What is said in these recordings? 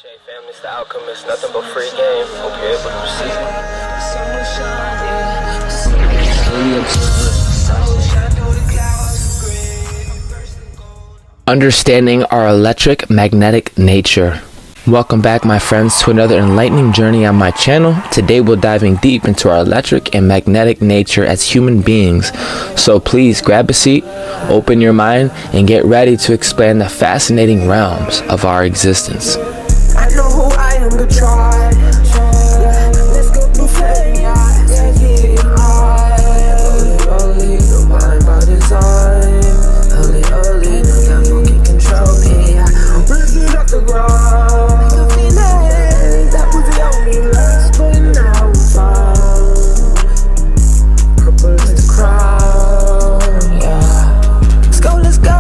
Family, the outcome is nothing but free game. Hope you're able to receive it. Understanding our electric magnetic nature. Welcome back, my friends, to another enlightening journey on my channel. Today we're diving deep into our electric and magnetic nature as human beings. So please grab a seat, open your mind, and get ready to expand the fascinating realms of our existence. I know who I am to try. Let's go through fairy eyes. Get high. Early, no mind by design. Early, no time for get control. Yeah, raising up the ground. Like a feeling that was the only last, but now I'm found. Purple is the crown. Yeah. Let's go.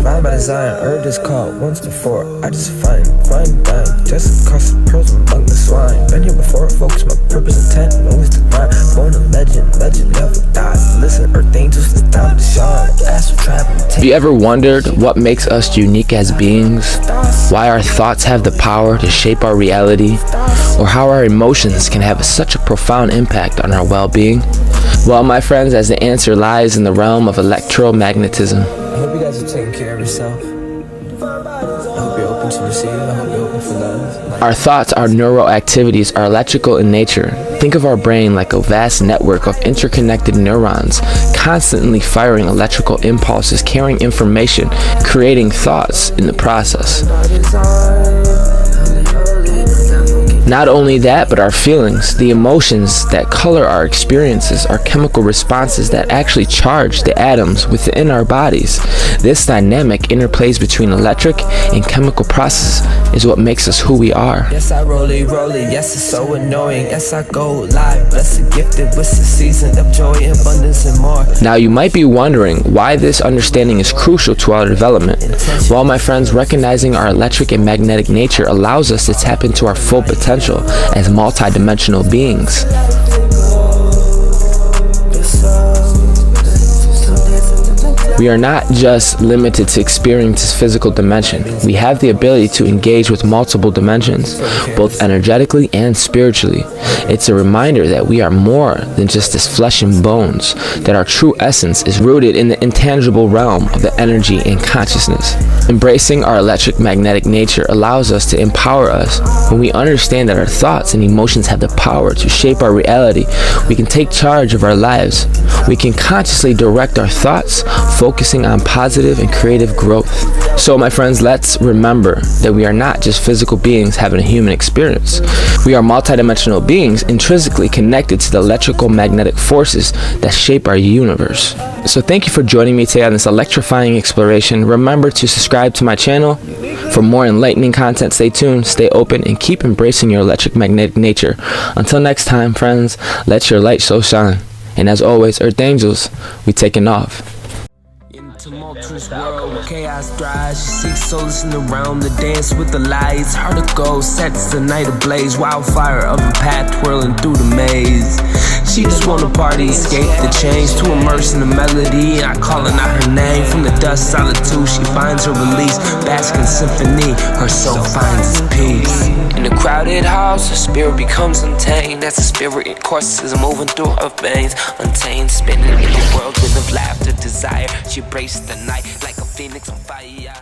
Mind by design. Heard this call once before. I just find dying. Just across the pearls among the swine. Been here before, focus my purpose intent. Always the grind. Born a legend never dies. Listen, earth angels, it's time to shine. Astral travel. Have you ever wondered what makes us unique as beings? Why our thoughts have the power to shape our reality? Or how our emotions can have such a profound impact on our well-being? Well, my friends, as the answer lies in the realm of electromagnetism. I hope you guys are taking care of yourself. I hope you're open to receive. I hope you're open for love. Our thoughts, our neural activities are electrical in nature. Think of our brain like a vast network of interconnected neurons, constantly firing electrical impulses, carrying information, creating thoughts in the process. Not only that, but our feelings, the emotions that color our experiences, are chemical responses that actually charge the atoms within our bodies. This dynamic interplays between electric and chemical processes is what makes us who we are. Yes, I rolly, yes, it's so annoying. Yes, I go live, blessed, gifted with the season of joy, abundance, and more. Now, you might be wondering why this understanding is crucial to our development. Well, my friends, recognizing our electric and magnetic nature allows us to tap into our full potential as multidimensional beings. We are not just limited to experience this physical dimension. We have the ability to engage with multiple dimensions, both energetically and spiritually. It's a reminder that we are more than just this flesh and bones, that our true essence is rooted in the intangible realm of the energy and consciousness. Embracing our electric magnetic nature allows us to empower us. When we understand that our thoughts and emotions have the power to shape our reality, we can take charge of our lives. We can consciously direct our thoughts, focusing on positive and creative growth. So, my friends, let's remember that we are not just physical beings having a human experience. We are multidimensional beings intrinsically connected to the electrical magnetic forces that shape our universe. So thank you for joining me today on this electrifying exploration. Remember to subscribe to my channel for more enlightening content. Stay tuned, stay open, and keep embracing your electric magnetic nature. Until next time, friends, let your light so shine. And as always, Earth Angels, we taking off. Tumultuous world, chaos thrives. She seeks solace in the realm to dance with the lights. Heart of gold sets the night ablaze. Wildfire of a path twirling through the maze. She just wanna party, escape the chains, to immerse in the melody. Not calling out her name from the dust solitude. She finds her release, bask in symphony. Her soul finds its peace. In a crowded house, her spirit becomes untamed. As the spirit courses moving through her veins, untamed, spinning in the whirlwind of laughter, desire. She embraces the night like a phoenix on fire.